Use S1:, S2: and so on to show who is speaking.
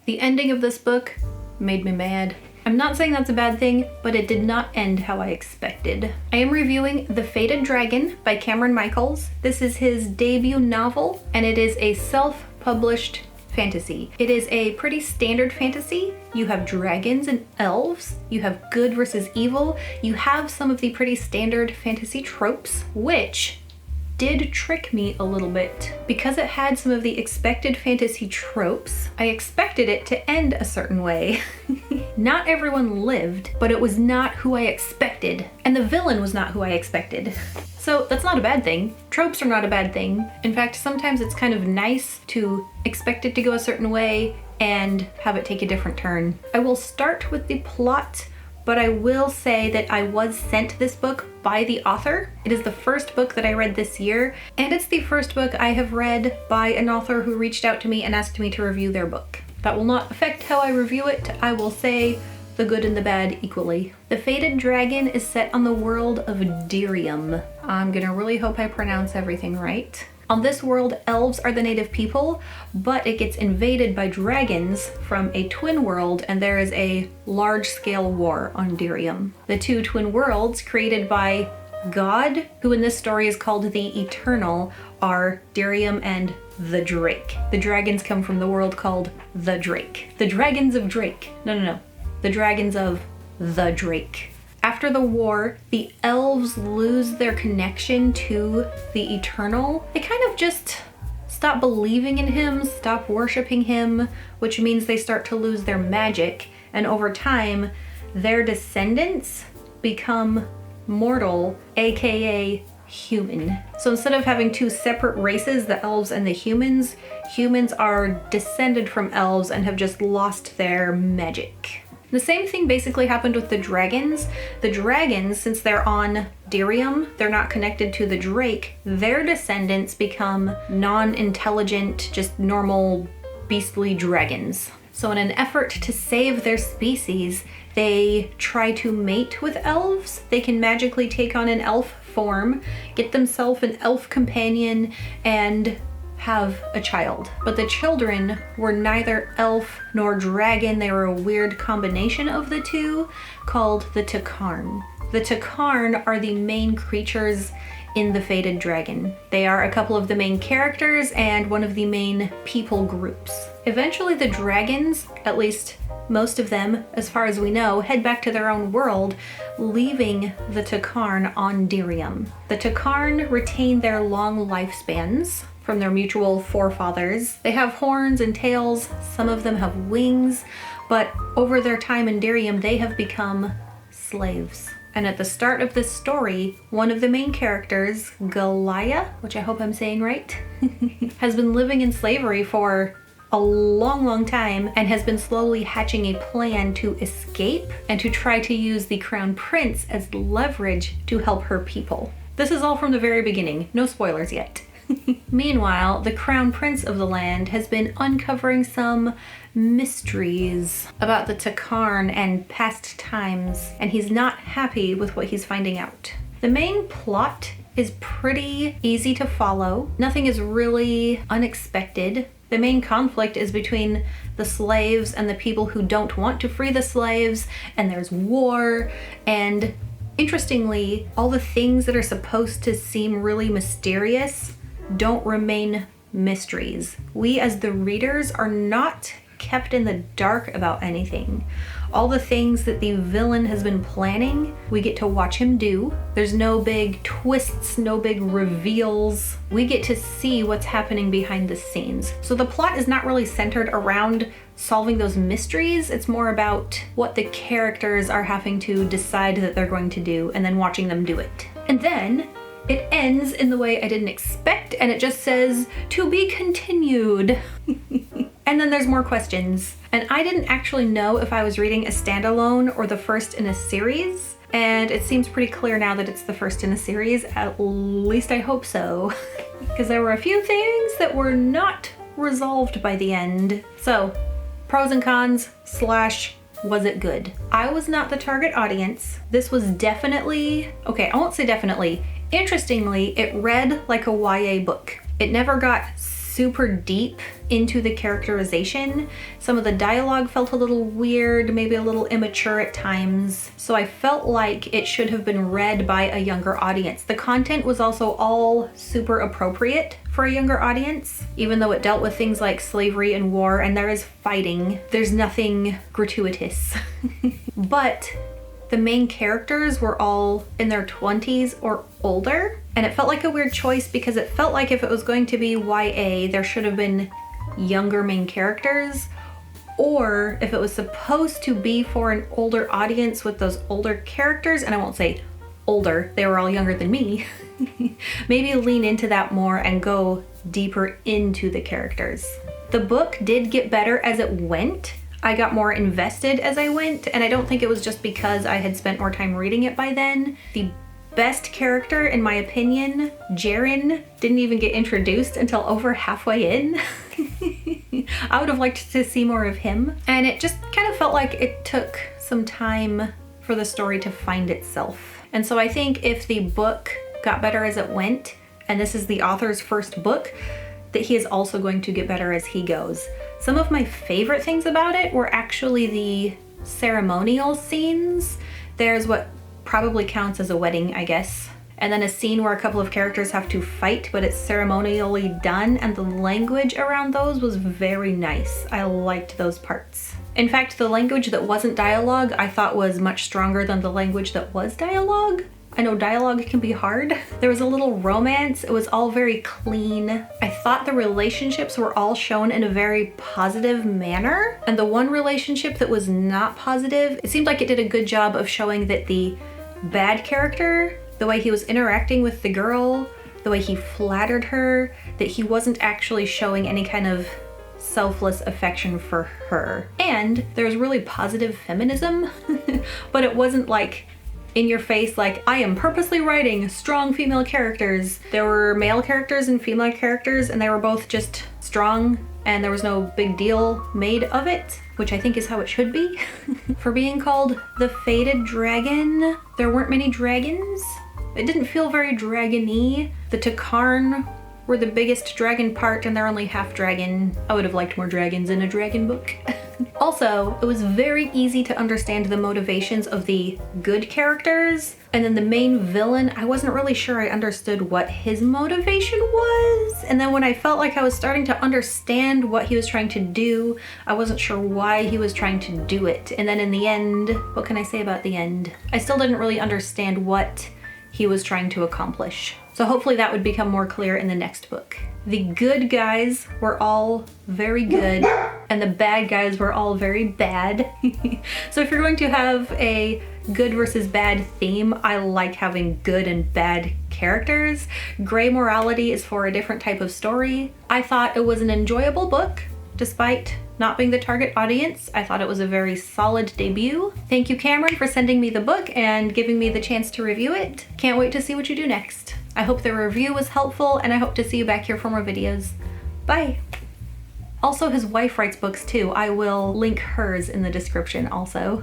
S1: The ending of this book made me mad. I'm not saying that's a bad thing, but it did not end how I expected. I am reviewing The Fated Dragon by Cameron Michaels. This is his debut novel, and it is a self-published fantasy. It is a pretty standard fantasy. You have dragons and elves, you have good versus evil, you have some of the pretty standard fantasy tropes, which did trick me a little bit. Because it had some of the expected fantasy tropes, I expected it to end a certain way. Not everyone lived, but it was not who I expected. And the villain was not who I expected. So that's not a bad thing. Tropes are not a bad thing. In fact, sometimes it's kind of nice to expect it to go a certain way and have it take a different turn. I will start with the plot, but I will say that I was sent this book by the author. It is the first book that I read this year, and it's the first book I have read by an author who reached out to me and asked me to review their book. That will not affect how I review it. I will say the good and the bad equally. The Fated Dragon is set on the world of Dirium. I'm gonna really hope I pronounce everything right. On this world, elves are the native people, but it gets invaded by dragons from a twin world, and there is a large-scale war on Dirium. The two twin worlds, created by God, who in this story is called the Eternal, are Dirium and the Drake. The dragons come from the world called the Drake. The Dragons of Drake. No. The Dragons of the Drake. After the war, the elves lose their connection to the Eternal. They kind of just stop believing in him, stop worshiping him, which means they start to lose their magic. And over time, their descendants become mortal, aka human. So instead of having two separate races, the elves and the humans are descended from elves and have just lost their magic. The same thing basically happened with the dragons. The dragons, since they're on Dirium, they're not connected to the Drake, their descendants become non-intelligent, just normal beastly dragons. So in an effort to save their species, they try to mate with elves. They can magically take on an elf form, get themselves an elf companion, and have a child. But the children were neither elf nor dragon. They were a weird combination of the two called the Takarn. The Takarn are the main creatures in the Fated Dragon. They are a couple of the main characters and one of the main people groups. Eventually the dragons, at least most of them, as far as we know, head back to their own world, leaving the Takarn on Dirium. The Takarn retain their long lifespans from their mutual forefathers. They have horns and tails, some of them have wings, but over their time in Dirium, they have become slaves. And at the start of this story, one of the main characters, Galia, which I hope I'm saying right, has been living in slavery for a long time and has been slowly hatching a plan to escape and to try to use the Crown Prince as leverage to help her people. This is all from the very beginning, no spoilers yet. Meanwhile, the Crown Prince of the land has been uncovering some mysteries about the Takarn and past times, and he's not happy with what he's finding out. The main plot is pretty easy to follow. Nothing is really unexpected. The main conflict is between the slaves and the people who don't want to free the slaves, and there's war, and interestingly, all the things that are supposed to seem really mysterious don't remain mysteries. We as the readers are not kept in the dark about anything. All the things that the villain has been planning, we get to watch him do. There's no big twists, no big reveals. We get to see what's happening behind the scenes. So the plot is not really centered around solving those mysteries. It's more about what the characters are having to decide that they're going to do and then watching them do it. And then it ends in the way I didn't expect, and it just says, "To be continued." And then there's more questions. And I didn't actually know if I was reading a standalone or the first in a series, and it seems pretty clear now that it's the first in a series. At least I hope so. Because there were a few things that were not resolved by the end. So, pros and cons / was it good? I was not the target audience. This was definitely, okay, I won't say definitely. Interestingly, it read like a YA book. It never got super deep into the characterization. Some of the dialogue felt a little weird, maybe a little immature at times. So I felt like it should have been read by a younger audience. The content was also all super appropriate for a younger audience, even though it dealt with things like slavery and war, and there is fighting. There's nothing gratuitous. But the main characters were all in their 20s or older, and it felt like a weird choice because it felt like if it was going to be YA, there should have been younger main characters, or if it was supposed to be for an older audience with those older characters, and I won't say older, they were all younger than me, maybe lean into that more and go deeper into the characters. The book did get better as it went. I got more invested as I went, and I don't think it was just because I had spent more time reading it by then. The best character, in my opinion, Jaren, didn't even get introduced until over halfway in. I would have liked to see more of him, and it just kind of felt like it took some time for the story to find itself. And so I think if the book got better as it went, and this is the author's first book, that he is also going to get better as he goes. Some of my favorite things about it were actually the ceremonial scenes. There's what probably counts as a wedding, I guess. And then a scene where a couple of characters have to fight, but it's ceremonially done, and the language around those was very nice. I liked those parts. In fact, the language that wasn't dialogue I thought was much stronger than the language that was dialogue. I know dialogue can be hard. There was a little romance. It was all very clean. I thought the relationships were all shown in a very positive manner. And the one relationship that was not positive, it seemed like it did a good job of showing that the bad character, the way he was interacting with the girl, the way he flattered her, that he wasn't actually showing any kind of selfless affection for her. And there was really positive feminism, but it wasn't like in your face, like, I am purposely writing strong female characters. There were male characters and female characters, and they were both just strong, and there was no big deal made of it, which I think is how it should be. For being called the Fated Dragon, there weren't many dragons. It didn't feel very dragon-y. The Takarn were the biggest dragon part, and they're only half dragon. I would have liked more dragons in a dragon book. Also, it was very easy to understand the motivations of the good characters, and then the main villain, I wasn't really sure I understood what his motivation was. And then when I felt like I was starting to understand what he was trying to do, I wasn't sure why he was trying to do it. And then in the end, what can I say about the end? I still didn't really understand what he was trying to accomplish. So hopefully that would become more clear in the next book. The good guys were all very good, and the bad guys were all very bad. So if you're going to have a good versus bad theme, I like having good and bad characters. Gray morality is for a different type of story. I thought it was an enjoyable book, despite not being the target audience. I thought it was a very solid debut. Thank you, Cameron, for sending me the book and giving me the chance to review it. Can't wait to see what you do next. I hope the review was helpful, and I hope to see you back here for more videos. Bye! Also, his wife writes books too. I will link hers in the description also.